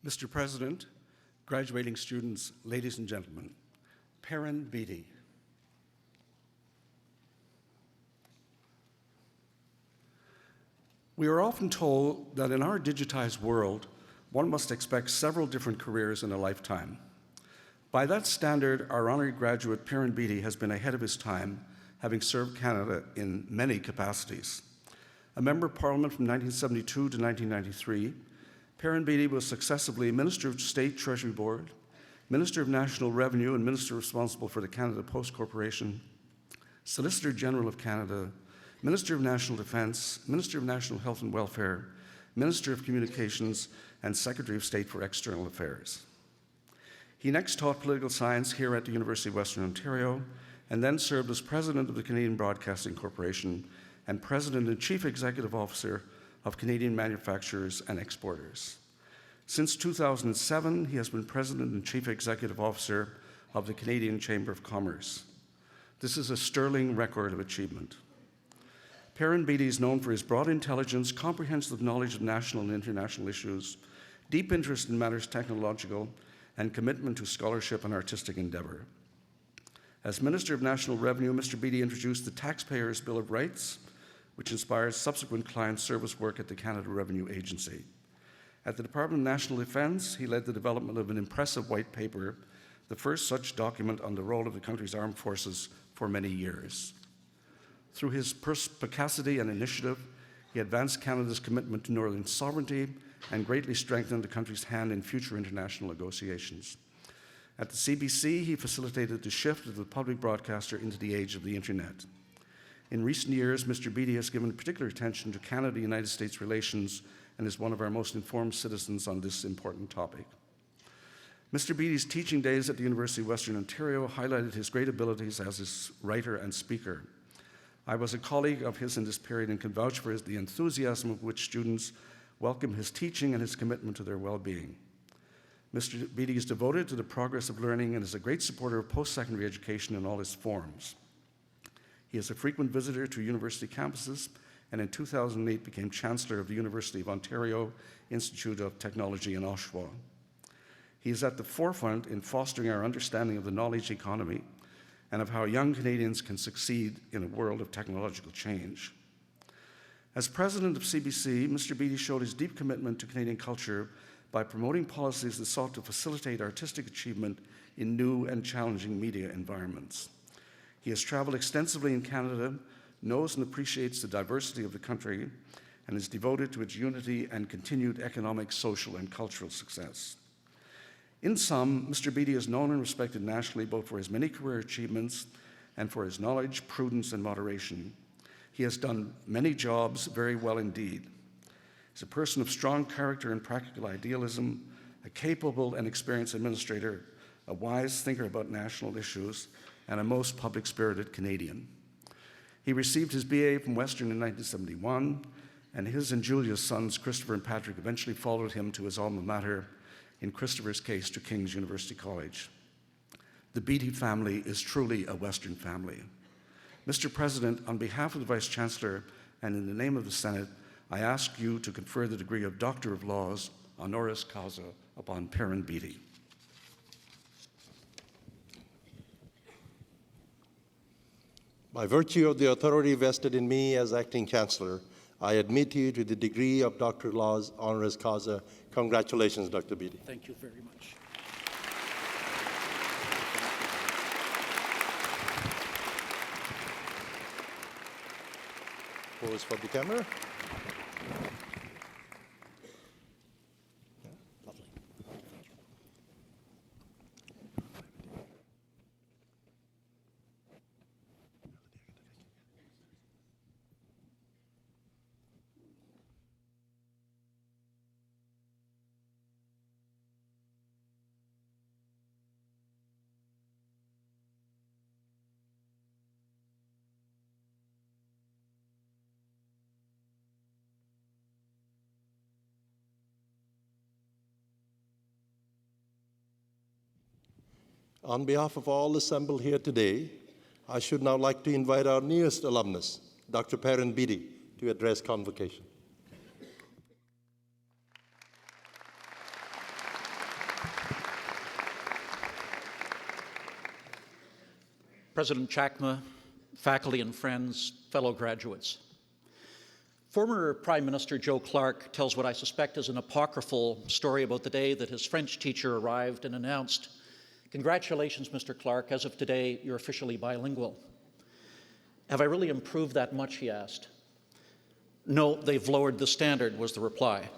Mr. President, graduating students, ladies and gentlemen, Perrin Beatty. We are often told that in our digitized world, one must expect several different careers in a lifetime. By that standard, our honored graduate Perrin Beatty has been ahead of his time, having served Canada in many capacities. A Member of Parliament from 1972 to 1993, Perrin Beatty was successively Minister of State Treasury Board, Minister of National Revenue and Minister responsible for the Canada Post Corporation, Solicitor General of Canada, Minister of National Defence, Minister of National Health and Welfare, Minister of Communications, and Secretary of State for External Affairs. He next taught political science here at the University of Western Ontario, and then served as President of the Canadian Broadcasting Corporation and President and Chief Executive Officer of Canadian Manufacturers and Exporters. Since 2007, he has been President and Chief Executive Officer of the Canadian Chamber of Commerce. This is a sterling record of achievement. Perrin Beatty is known for his broad intelligence, comprehensive knowledge of national and international issues, deep interest in matters technological, and commitment to scholarship and artistic endeavor. As Minister of National Revenue, Mr. Beatty introduced the Taxpayers' Bill of Rights, which inspires subsequent client service work at the Canada Revenue Agency. At the Department of National Defence, he led the development of an impressive white paper, the first such document on the role of the country's armed forces for many years. Through his perspicacity and initiative, he advanced Canada's commitment to northern sovereignty and greatly strengthened the country's hand in future international negotiations. At the CBC, he facilitated the shift of the public broadcaster into the age of the internet. In recent years, Mr. Beatty has given particular attention to Canada-United States relations and is one of our most informed citizens on this important topic. Mr. Beatty's teaching days at the University of Western Ontario highlighted his great abilities as a writer and speaker. I was a colleague of his in this period and can vouch for the enthusiasm with which students welcome his teaching and his commitment to their well-being. Mr. Beatty is devoted to the progress of learning and is a great supporter of post-secondary education in all its forms. He is a frequent visitor to university campuses and in 2008 became Chancellor of the University of Ontario Institute of Technology in Oshawa. He is at the forefront in fostering our understanding of the knowledge economy and of how young Canadians can succeed in a world of technological change. As President of CBC, Mr. Beatty showed his deep commitment to Canadian culture by promoting policies that sought to facilitate artistic achievement in new and challenging media environments. He has traveled extensively in Canada, knows and appreciates the diversity of the country, and is devoted to its unity and continued economic, social, and cultural success. In sum, Mr. Beatty is known and respected nationally both for his many career achievements and for his knowledge, prudence, and moderation. He has done many jobs very well indeed. He's a person of strong character and practical idealism, a capable and experienced administrator, a wise thinker about national issues, and a most public-spirited Canadian. He received his BA from Western in 1971, and his and Julia's sons, Christopher and Patrick, eventually followed him to his alma mater, in Christopher's case, to King's University College. The Beatty family is truly a Western family. Mr. President, on behalf of the Vice Chancellor and in the name of the Senate, I ask you to confer the degree of Doctor of Laws, honoris causa, upon Perrin Beatty. By virtue of the authority vested in me as Acting Chancellor, I admit you to the degree of Doctor of Laws, honoris causa. Congratulations, Dr. Beatty. Thank you very much. Pose for the camera. Lovely. On behalf of all assembled here today, I should now like to invite our newest alumnus, Dr. Perrin Beatty, to address Convocation. President Chakma, faculty and friends, fellow graduates. Former Prime Minister Joe Clark tells what I suspect is an apocryphal story about the day that his French teacher arrived and announced, "Congratulations, Mr. Clark, as of today, you're officially bilingual." "Have I really improved that much?" he asked. "No, they've lowered the standard," was the reply.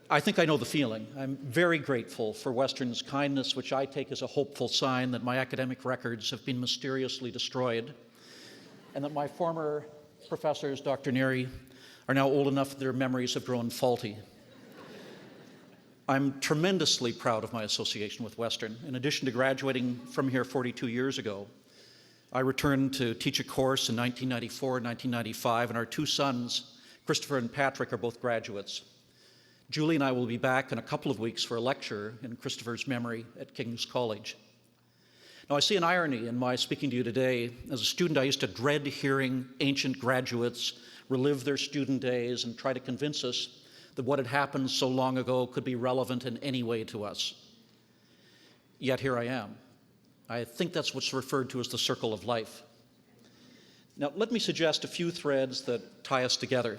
I think I know the feeling. I'm very grateful for Western's kindness, which I take as a hopeful sign that my academic records have been mysteriously destroyed, and that my former professors, Dr. Neary, are now old enough that their memories have grown faulty. I'm tremendously proud of my association with Western. In addition to graduating from here 42 years ago, I returned to teach a course in 1994 and 1995, and our two sons, Christopher and Patrick, are both graduates. Julie and I will be back in a couple of weeks for a lecture in Christopher's memory at King's College. Now, I see an irony in my speaking to you today. As a student, I used to dread hearing ancient graduates relive their student days and try to convince us that what had happened so long ago could be relevant in any way to us. Yet here I am. I think that's what's referred to as the circle of life. Now, let me suggest a few threads that tie us together.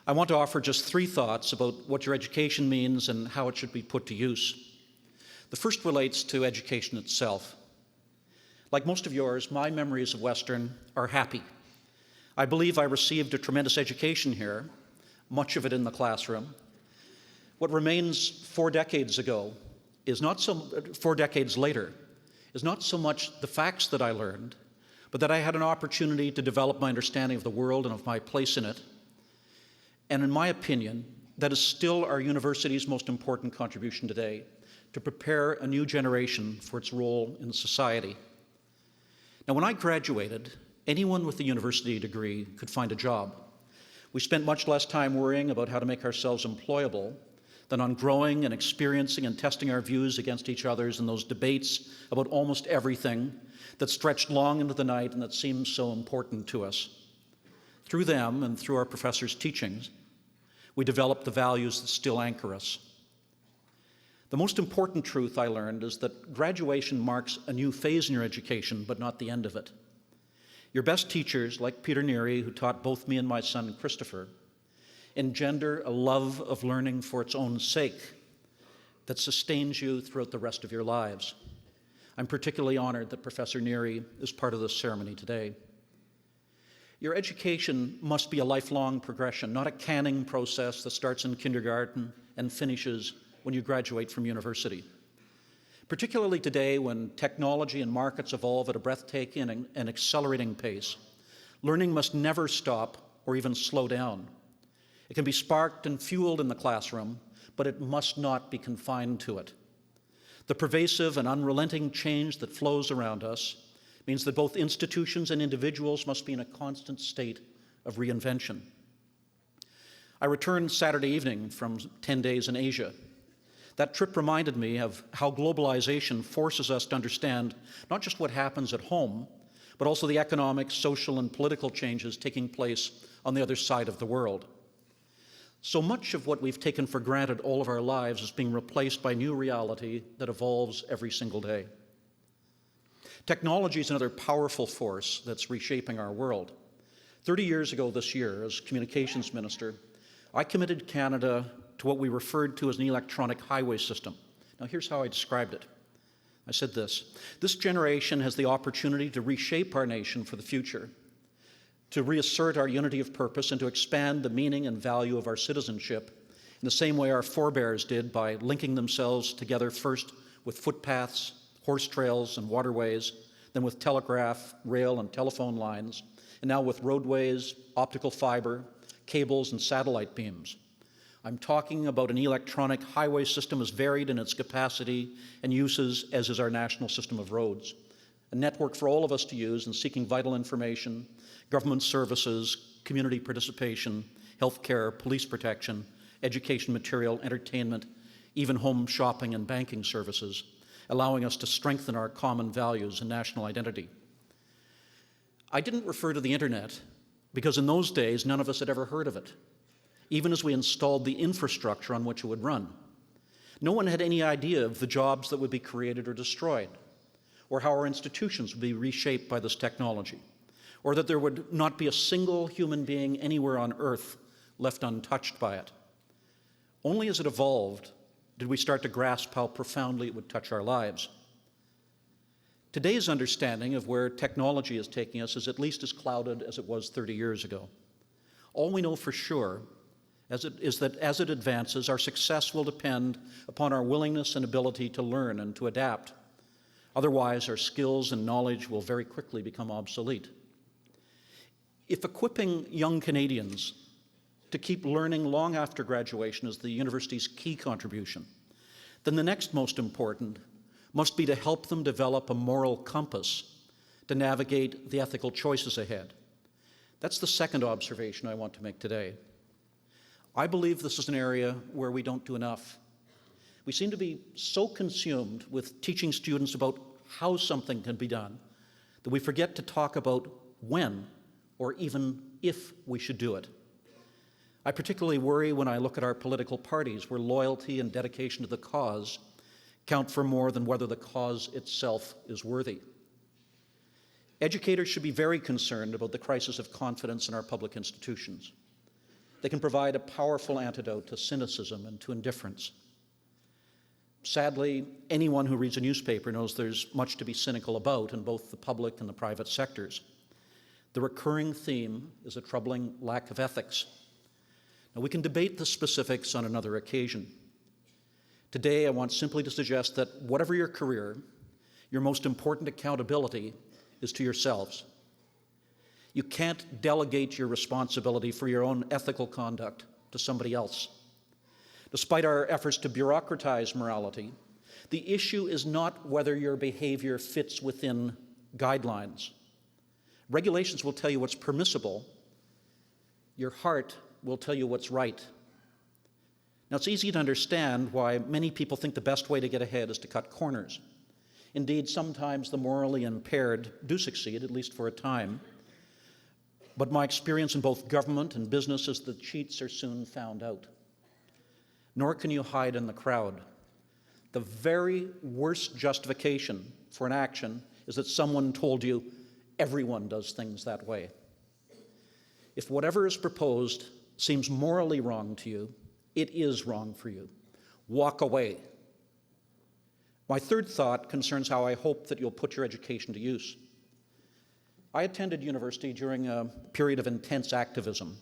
I want to offer just 3 thoughts about what your education means and how it should be put to use. The first relates to education itself. Like most of yours, my memories of Western are happy. I believe I received a tremendous education here, much of it in the classroom. What remains 4 decades ago is not 4 decades later, is not so much the facts that I learned, but that I had an opportunity to develop my understanding of the world and of my place in it. And in my opinion, that is still our university's most important contribution today, to prepare a new generation for its role in society. Now, when I graduated, anyone with a university degree could find a job. We spent much less time worrying about how to make ourselves employable than on growing and experiencing and testing our views against each other's in those debates about almost everything that stretched long into the night and that seemed so important to us. Through them and through our professors' teachings, we developed the values that still anchor us. The most important truth I learned is that graduation marks a new phase in your education, but not the end of it. Your best teachers, like Peter Neary, who taught both me and my son Christopher, engender a love of learning for its own sake that sustains you throughout the rest of your lives. I'm particularly honored that Professor Neary is part of this ceremony today. Your education must be a lifelong progression, not a canning process that starts in kindergarten and finishes when you graduate from university. Particularly today, when technology and markets evolve at a breathtaking and accelerating pace, learning must never stop or even slow down. It can be sparked and fueled in the classroom, but it must not be confined to it. The pervasive and unrelenting change that flows around us means that both institutions and individuals must be in a constant state of reinvention. I returned Saturday evening from 10 days in Asia. That trip reminded me of how globalization forces us to understand not just what happens at home, but also the economic, social, and political changes taking place on the other side of the world. So much of what we've taken for granted all of our lives is being replaced by new reality that evolves every single day. Technology is another powerful force that's reshaping our world. 30 years ago this year, as communications minister, I committed Canada to what we referred to as an electronic highway system. Now, here's how I described it. I said this generation has the opportunity to reshape our nation for the future, to reassert our unity of purpose, and to expand the meaning and value of our citizenship in the same way our forebears did by linking themselves together first with footpaths, horse trails, and waterways, then with telegraph, rail, and telephone lines, and now with roadways, optical fiber, cables, and satellite beams. I'm talking about an electronic highway system as varied in its capacity and uses as is our national system of roads. A network for all of us to use in seeking vital information, government services, community participation, healthcare, police protection, education material, entertainment, even home shopping and banking services, allowing us to strengthen our common values and national identity. I didn't refer to the internet because in those days none of us had ever heard of it, even as we installed the infrastructure on which it would run. No one had any idea of the jobs that would be created or destroyed, or how our institutions would be reshaped by this technology, or that there would not be a single human being anywhere on Earth left untouched by it. Only as it evolved did we start to grasp how profoundly it would touch our lives. Today's understanding of where technology is taking us is at least as clouded as it was 30 years ago. All we know for sure is that as it advances, our success will depend upon our willingness and ability to learn and to adapt. Otherwise, our skills and knowledge will very quickly become obsolete. If equipping young Canadians to keep learning long after graduation is the university's key contribution, then the next most important must be to help them develop a moral compass to navigate the ethical choices ahead. That's the second observation I want to make today. I believe this is an area where we don't do enough. We seem to be so consumed with teaching students about how something can be done that we forget to talk about when or even if we should do it. I particularly worry when I look at our political parties where loyalty and dedication to the cause count for more than whether the cause itself is worthy. Educators should be very concerned about the crisis of confidence in our public institutions. They can provide a powerful antidote to cynicism and to indifference. Sadly, anyone who reads a newspaper knows there's much to be cynical about in both the public and the private sectors. The recurring theme is a troubling lack of ethics. Now, we can debate the specifics on another occasion. Today, I want simply to suggest that whatever your career, your most important accountability is to yourselves. You can't delegate your responsibility for your own ethical conduct to somebody else. Despite our efforts to bureaucratize morality, the issue is not whether your behavior fits within guidelines. Regulations will tell you what's permissible. Your heart will tell you what's right. Now, it's easy to understand why many people think the best way to get ahead is to cut corners. Indeed, sometimes the morally impaired do succeed, at least for a time. But my experience in both government and business is that cheats are soon found out. Nor can you hide in the crowd. The very worst justification for an action is that someone told you everyone does things that way. If whatever is proposed seems morally wrong to you, it is wrong for you. Walk away. My third thought concerns how I hope that you'll put your education to use. I attended university during a period of intense activism.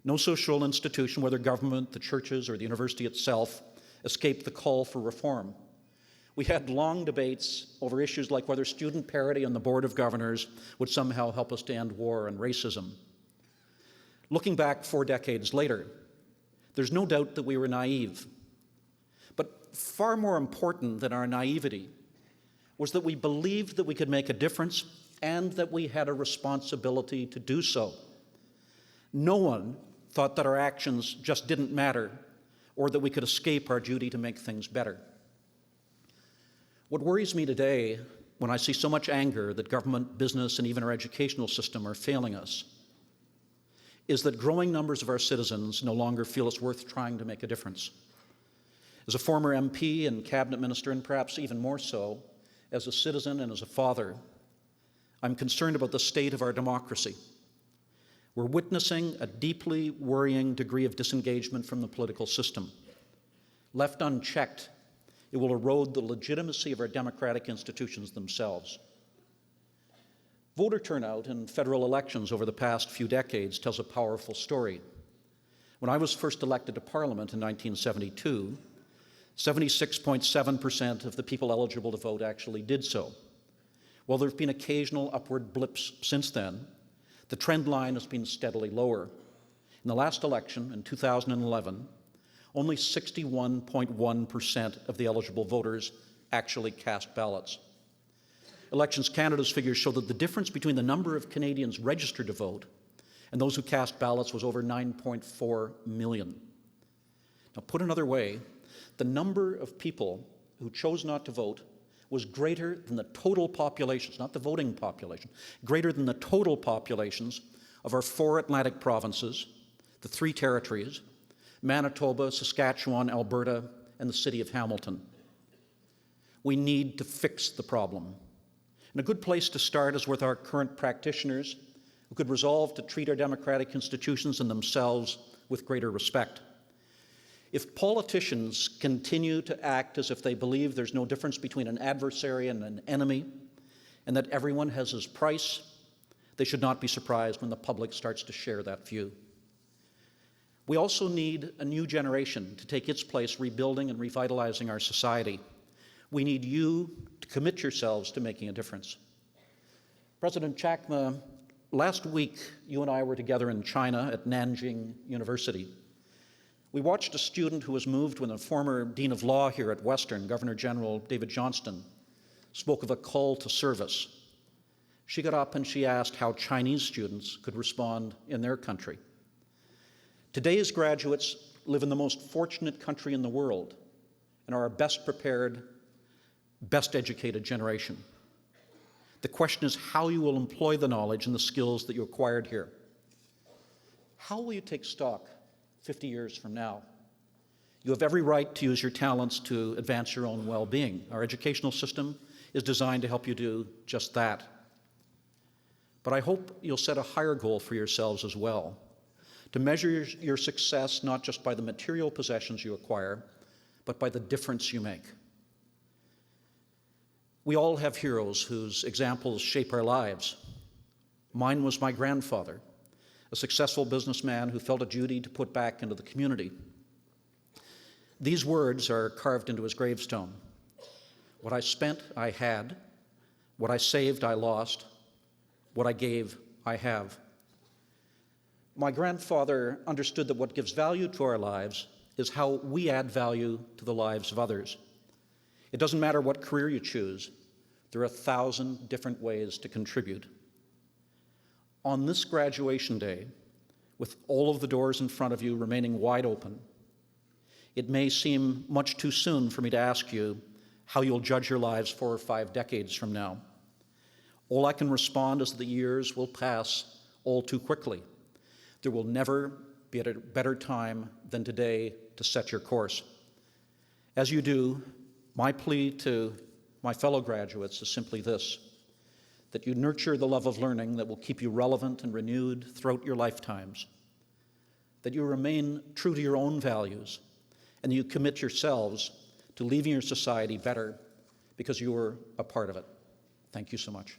No social institution, whether government, the churches, or the university itself, escaped the call for reform. We had long debates over issues like whether student parity on the Board of Governors would somehow help us to end war and racism. Looking back 4 decades later, there's no doubt that we were naive. But far more important than our naivety was that we believed that we could make a difference and that we had a responsibility to do so. No one thought that our actions just didn't matter or that we could escape our duty to make things better. What worries me today when I see so much anger that government, business, and even our educational system are failing us is that growing numbers of our citizens no longer feel it's worth trying to make a difference. As a former MP and cabinet minister, and perhaps even more so, as a citizen and as a father, I'm concerned about the state of our democracy. We're witnessing a deeply worrying degree of disengagement from the political system. Left unchecked, it will erode the legitimacy of our democratic institutions themselves. Voter turnout in federal elections over the past few decades tells a powerful story. When I was first elected to Parliament in 1972, 76.7% of the people eligible to vote actually did so. While there have been occasional upward blips since then, the trend line has been steadily lower. In the last election, in 2011, only 61.1% of the eligible voters actually cast ballots. Elections Canada's figures show that the difference between the number of Canadians registered to vote and those who cast ballots was over 9.4 million. Now, put another way, the number of people who chose not to vote was greater than the total populations, not the voting population, greater than the total populations of our 4 Atlantic provinces, the 3 territories, Manitoba, Saskatchewan, Alberta, and the city of Hamilton. We need to fix the problem. And a good place to start is with our current practitioners who could resolve to treat our democratic institutions and themselves with greater respect. If politicians continue to act as if they believe there's no difference between an adversary and an enemy, and that everyone has his price, they should not be surprised when the public starts to share that view. We also need a new generation to take its place rebuilding and revitalizing our society. We need you to commit yourselves to making a difference. President Chakma, last week you and I were together in China at Nanjing University. We watched a student who was moved when a former dean of law here at Western, Governor General David Johnston, spoke of a call to service. She got up and she asked how Chinese students could respond in their country. Today's graduates live in the most fortunate country in the world and are our best prepared, best educated generation. The question is how you will employ the knowledge and the skills that you acquired here. How will you take stock 50 years from now? You have every right to use your talents to advance your own well-being. Our educational system is designed to help you do just that. But I hope you'll set a higher goal for yourselves as well, to measure your success not just by the material possessions you acquire, but by the difference you make. We all have heroes whose examples shape our lives. Mine was my grandfather, a successful businessman who felt a duty to put back into the community. These words are carved into his gravestone. What I spent, I had. What I saved, I lost. What I gave, I have. My grandfather understood that what gives value to our lives is how we add value to the lives of others. It doesn't matter what career you choose. There are 1,000 different ways to contribute. On this graduation day, with all of the doors in front of you remaining wide open, it may seem much too soon for me to ask you how you'll judge your lives 4 or 5 decades from now. All I can respond is that the years will pass all too quickly. There will never be a better time than today to set your course. As you do, my plea to my fellow graduates is simply this, that you nurture the love of learning that will keep you relevant and renewed throughout your lifetimes, that you remain true to your own values, and you commit yourselves to leaving your society better because you were a part of it. Thank you so much.